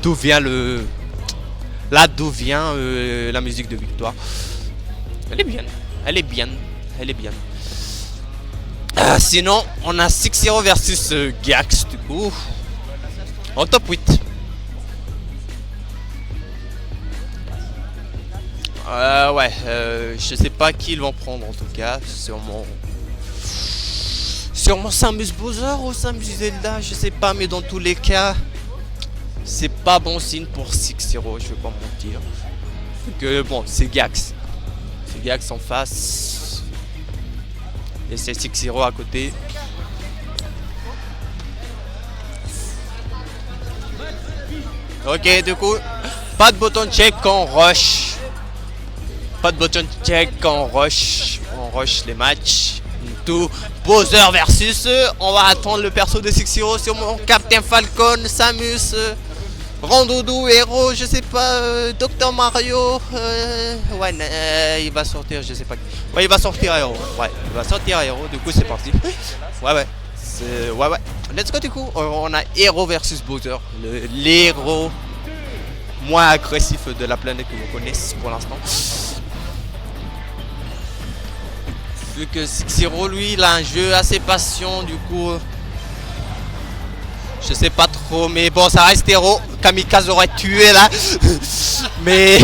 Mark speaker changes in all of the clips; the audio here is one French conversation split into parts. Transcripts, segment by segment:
Speaker 1: d'où vient le... Là d'où vient la musique de victoire. Elle est bien. Elle est bien. Elle est bien. Sinon, on a 6-0 versus Gax du coup. En top 8. Ouais, je sais pas qui ils vont prendre en tout cas. Sûrement Samus Bowser ou Samus Zelda, je sais pas, mais dans tous les cas, c'est pas bon signe pour 6-0, je vais pas mentir. Que bon, c'est Gax. C'est Gax en face. Et c'est 6-0 à côté. Ok, du coup, pas de button check quand on rush. Pas de button check quand on rush les matchs. Tout Bowser versus on va attendre le perso de 6-0 sur mon Captain Falcon, Samus, Rondoudou, Hero, je sais pas, Dr Mario. Ouais, il va sortir, je sais pas. Ouais, il va sortir Hero. Ouais, il va sortir Hero. Du coup, c'est parti. Ouais. Ouais. Let's go du coup. On a Hero versus Bowser, l'héros moins agressif de la planète que vous connaissez pour l'instant. Vu que 6-0 lui il a un jeu assez patient, du coup je sais pas trop, mais bon ça reste Hero. Kamikaze aurait tué là. Mais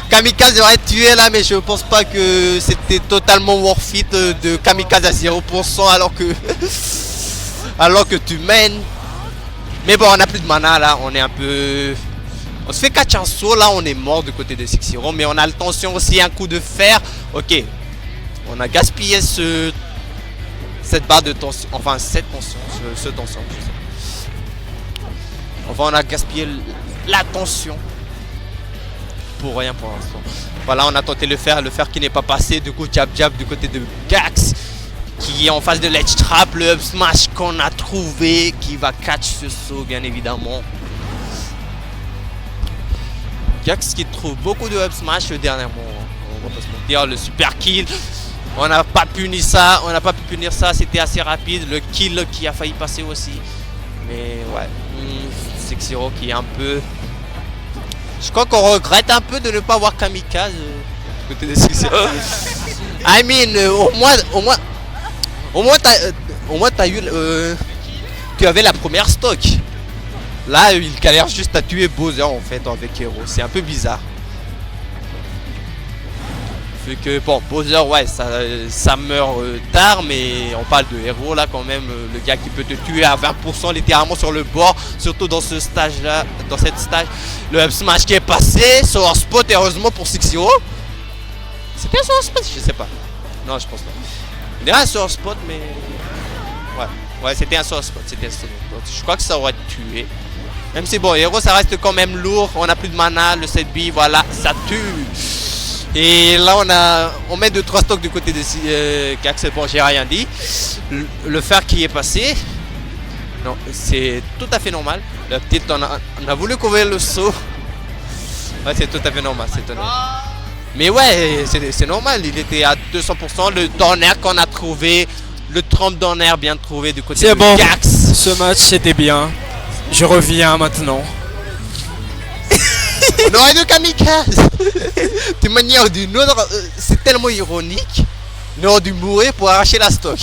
Speaker 1: Kamikaze aurait tué là, mais je pense pas que c'était totalement worth it de Kamikaze à 0% alors que tu mènes. Mais bon, on a plus de mana là, on est un peu... On se fait catch un saut là, on est mort du côté de 6-0, mais on a le tension aussi, un coup de fer. Ok. On a gaspillé cette barre de tension, enfin cette tension, ce tension. Enfin, on a gaspillé la tension pour rien pour l'instant. Voilà, on a tenté le fer qui n'est pas passé. Du coup, jab du côté de Gax qui est en face de l'edge trap, le up smash qu'on a trouvé qui va catch ce saut bien évidemment. Gax qui trouve beaucoup de up smash dernièrement. On va pas se mentir, le super kill. On n'a pas puni ça, pu punir ça, c'était assez rapide. Le kill qui a failli passer aussi. Mais ouais, 6-0 qui est un peu... Je crois qu'on regrette un peu de ne pas avoir Kamikaze côté des 6-0. I mean, au moins t'as eu... tu avais la première stock. Là, il galère juste à tuer Bowser en fait avec Hero. C'est un peu bizarre. Vu que bon, Bowser, ouais, ça meurt tard, mais on parle de Hero là quand même, le gars qui peut te tuer à 20% littéralement sur le bord, surtout dans ce stage là, dans cette stage. Le up smash qui est passé, sur spot heureusement pour 6-0. C'était un sur spot, je sais pas. Non, je pense pas. Il y a un sur spot, mais ouais, c'était un sur spot, je crois que ça aurait tué. Même si bon, Hero ça reste quand même lourd, on a plus de mana, le 7B, voilà, ça tue. Et là on met 2-3 stocks du côté de Gax. Bon, j'ai rien dit. Le fer qui est passé, non, c'est tout à fait normal. La petite, on a voulu couvrir le saut. Ouais, c'est tout à fait normal, c'est étonnant. Mais ouais, c'est normal, il était à 200%. Le donner qu'on a trouvé, le trompe donner bien trouvé du côté de
Speaker 2: bon.
Speaker 1: Gax.
Speaker 2: Ce match c'était bien. Je reviens maintenant.
Speaker 1: On aurait de Kamikaze. De manière ou d'une autre, c'est tellement ironique. On aurait dû mourir pour arracher la stock.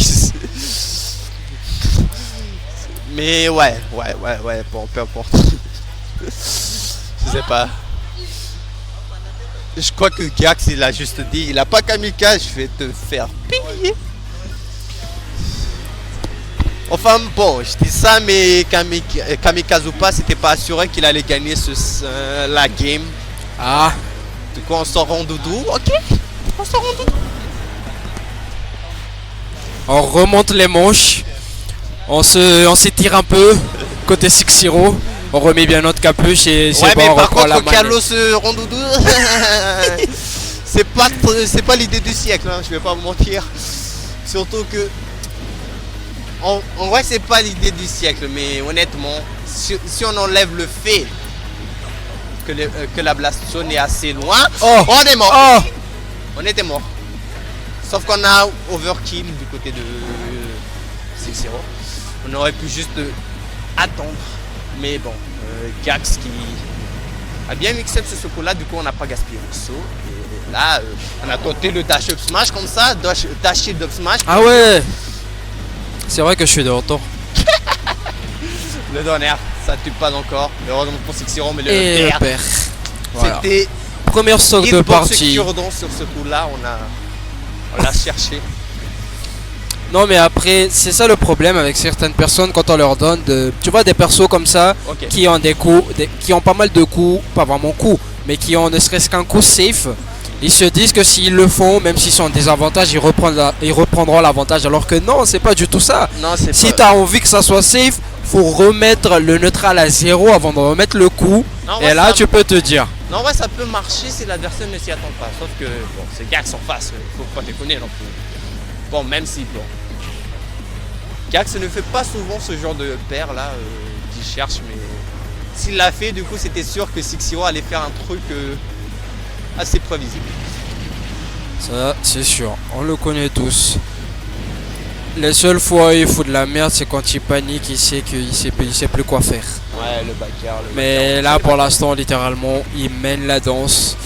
Speaker 1: Mais ouais, bon, peu importe. Je sais pas. Je crois que Gax il a juste dit, il a pas Kamikaze, je vais te faire payer. Enfin bon, je dis ça, mais Kamikaze ou pas, c'était pas assuré qu'il allait gagner la game.
Speaker 2: Ah.
Speaker 1: Du coup, on sort Rondoudou, ok. On sort Rondoudou.
Speaker 2: On remonte les manches. On s'étire un peu. Côté 6-0. On remet bien notre capuche et c'est
Speaker 1: ouais,
Speaker 2: bon,
Speaker 1: mais
Speaker 2: on
Speaker 1: par
Speaker 2: reprend la
Speaker 1: contre,
Speaker 2: manette.
Speaker 1: Carlos Rondoudou, c'est pas l'idée du siècle, hein, je vais pas vous mentir. Surtout que... En vrai, c'est pas l'idée du siècle, mais honnêtement, si on enlève le fait que la blast zone est assez loin, on est mort.
Speaker 2: Oh.
Speaker 1: On était mort. Sauf qu'on a overkill du côté de 6-0. On aurait pu juste attendre. Mais bon, Gax a bien mixé up sur ce coup-là, du coup on n'a pas gaspillé le saut. Et là, on a tenté le dash up smash comme ça, dash shield up smash.
Speaker 2: Ah ouais. C'est vrai que je suis de retour.
Speaker 1: Le donner, ça tue pas encore. Heureusement pour Sixiro, mais
Speaker 2: Et
Speaker 1: le
Speaker 2: le père. Voilà.
Speaker 1: c'était
Speaker 2: Première stock de partie.
Speaker 1: sur ce coup-là, on l'a cherché.
Speaker 2: Non mais après, c'est ça le problème avec certaines personnes quand on leur donne tu vois des persos comme ça
Speaker 1: Ok.
Speaker 2: qui ont des coups, qui ont pas mal de coups, pas vraiment coups, mais qui ont ne serait-ce qu'un coup safe. Ils se disent que s'ils le font, même s'ils sont en désavantage, ils reprendront l'avantage. Alors que non, c'est pas du tout ça.
Speaker 1: Non, c'est
Speaker 2: Si
Speaker 1: pas...
Speaker 2: tu as envie que ça soit safe, faut remettre le neutral à 0 avant de remettre le coup.
Speaker 1: Non,
Speaker 2: Et
Speaker 1: ouais,
Speaker 2: là,
Speaker 1: ça-
Speaker 2: tu peux te dire.
Speaker 1: Non, ouais, ça peut marcher si l'adversaire ne s'y attend pas. Sauf que, bon, c'est Gax en face, faut pas déconner non plus. Bon, même si, bon. Gax ne fait pas souvent ce genre de paire là, qu'il cherche, mais s'il l'a fait, du coup, c'était sûr que Sixiro allait faire un truc assez prévisible.
Speaker 2: Ça, c'est sûr. On le connaît tous. Les seules fois où il fout de la merde, c'est quand il panique, il sait qu'il sait plus quoi faire.
Speaker 1: Ouais, le backer.
Speaker 2: Mais là, pour l'instant, littéralement, il mène la danse.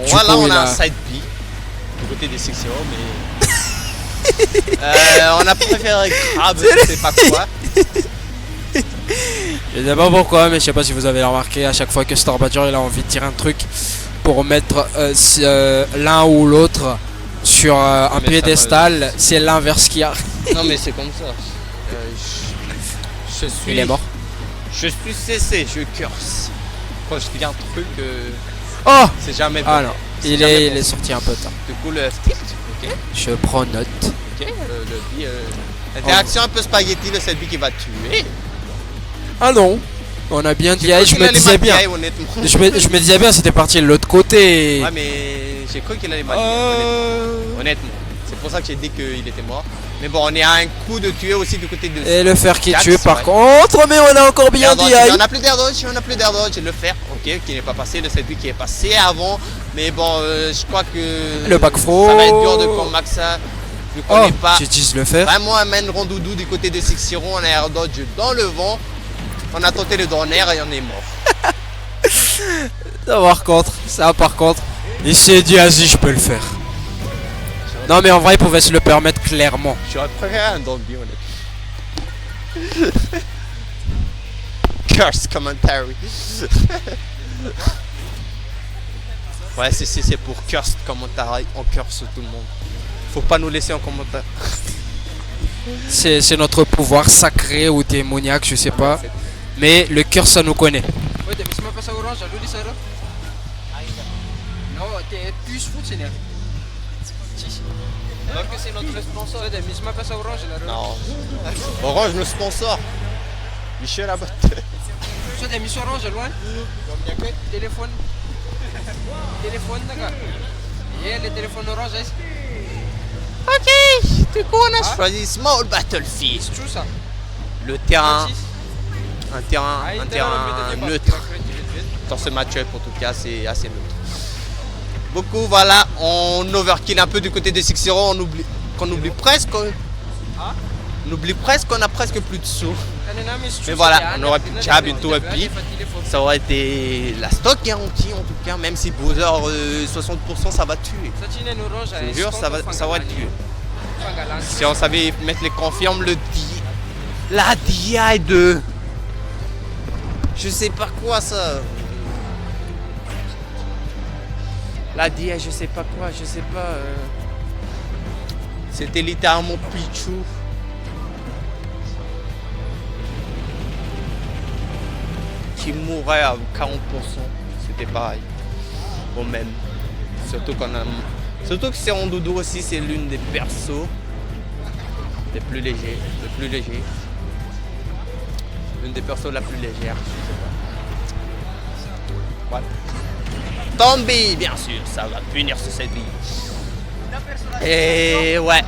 Speaker 2: Du
Speaker 1: Voilà,
Speaker 2: coup,
Speaker 1: on
Speaker 2: il
Speaker 1: a
Speaker 2: a-
Speaker 1: un side B du côté des Sixiro, mais. On a préféré Crab, je sais pas quoi.
Speaker 2: Je sais pas pourquoi, mais je sais pas si vous avez remarqué, à chaque fois que Star Badger il a envie de dire un truc pour mettre l'un ou l'autre sur un
Speaker 1: Mais ça
Speaker 2: piédestal, c'est l'inverse qui arrive.
Speaker 1: Non, mais c'est comme ça. Je suis.
Speaker 2: Il est mort.
Speaker 1: Je suis cessé, je curse. Quand je dis un truc,
Speaker 2: Oh
Speaker 1: c'est jamais bon.
Speaker 2: Ah non,
Speaker 1: C'est
Speaker 2: il
Speaker 1: jamais
Speaker 2: est,
Speaker 1: bon.
Speaker 2: il est sorti un peu tard.
Speaker 1: Du coup, le tilt, ok.
Speaker 2: Je prends note.
Speaker 1: Ok, le B. Interaction un peu spaghetti, le side B qui va tuer.
Speaker 2: Ah non, on a bien dit,
Speaker 1: J'ai cru
Speaker 2: je
Speaker 1: qu'il
Speaker 2: me
Speaker 1: allait
Speaker 2: disais
Speaker 1: mal
Speaker 2: bien.
Speaker 1: DI, honnêtement.
Speaker 2: Je me disais bien, c'était parti de l'autre côté.
Speaker 1: Ouais, mais j'ai cru qu'il allait mal DI, honnêtement. C'est pour ça que j'ai dit qu'il était mort. Mais bon, on est à un coup de tuer aussi du côté de.
Speaker 2: Et le fer qui
Speaker 1: Gax,
Speaker 2: tue par
Speaker 1: ouais.
Speaker 2: contre, mais on a encore bien
Speaker 1: Air
Speaker 2: dit.
Speaker 1: dodge, on a plus d'air dodge, on a plus d'air dodge. Le fer, ok, qui n'est pas passé, le side B qui est passé avant. Mais bon, je crois que.
Speaker 2: Le back throw.
Speaker 1: Ça va être dur de combattre ça. Vu qu'on
Speaker 2: Oh,
Speaker 1: n'est pas
Speaker 2: j'utilise le fer.
Speaker 1: vraiment un main rondoudou du côté de Sixiro. On a air dodge dans le vent. On a tenté le donner et on est mort.
Speaker 2: Ça par contre, il s'est dit, vas-y, je peux le faire. Non, mais en vrai, il pouvait se le permettre clairement.
Speaker 1: J'aurais préféré un zombie, honnêtement. Curse commentary. Ouais, c'est pour curse commentary. On curse tout le monde. Faut pas nous laisser en commentaire.
Speaker 2: C'est notre pouvoir sacré ou démoniaque, je sais pas. Mais le cœur, ça nous connaît.
Speaker 1: Alors que c'est notre sponsor. Non. Orange, le sponsor. Michel Abbott. Ok, du coup on a choisi Small Battlefield. Le terrain, un terrain neutre. Dans ce match-up en tout cas, c'est assez neutre. Beaucoup, voilà, on overkill un peu du côté des Sixiro, qu'on oublie presque. On oublie presque qu'on a presque plus de sauts. Mais voilà, on aurait pu jab into up B. Ça aurait été la stock garantie en tout cas, même si Bowser 60% ça va tuer. Je te jure, ça va tuer. Si on savait mettre les confirmes, la DI de. Je sais pas quoi ça. La DI, je sais pas quoi, je sais pas. C'était littéralement Pichu. Qui mourrait à 40%. C'était pareil. Au même. Surtout que c'est Rondoudou aussi, c'est l'une des persos les plus légers. L'une des persos la plus légère, je sais pas. Voilà. Tombi, bien sûr, ça va punir sur cette vie. Et ouais.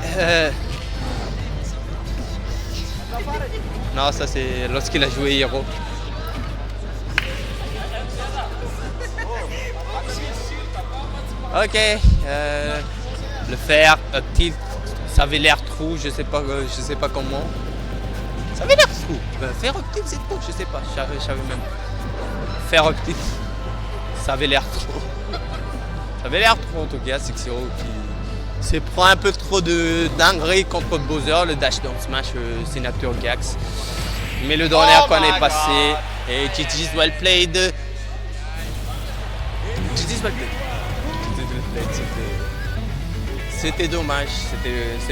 Speaker 1: Non, ça c'est lorsqu'il a joué Hero. Ok, le fer, up tilt, ça avait l'air trou, je sais pas comment. Ça avait l'air trou. Faire up tilt c'est trou, je sais pas, je savais même. Faire up tilt. Ça avait l'air trop. Ça avait l'air trop en tout cas, Sekiro qui se prend un peu trop de dinguerie contre Bowser, le dash down smash Sénateur Gax. Mais le dernier qu'on est passé et GG's well played. GG's well played. C'était dommage. C'était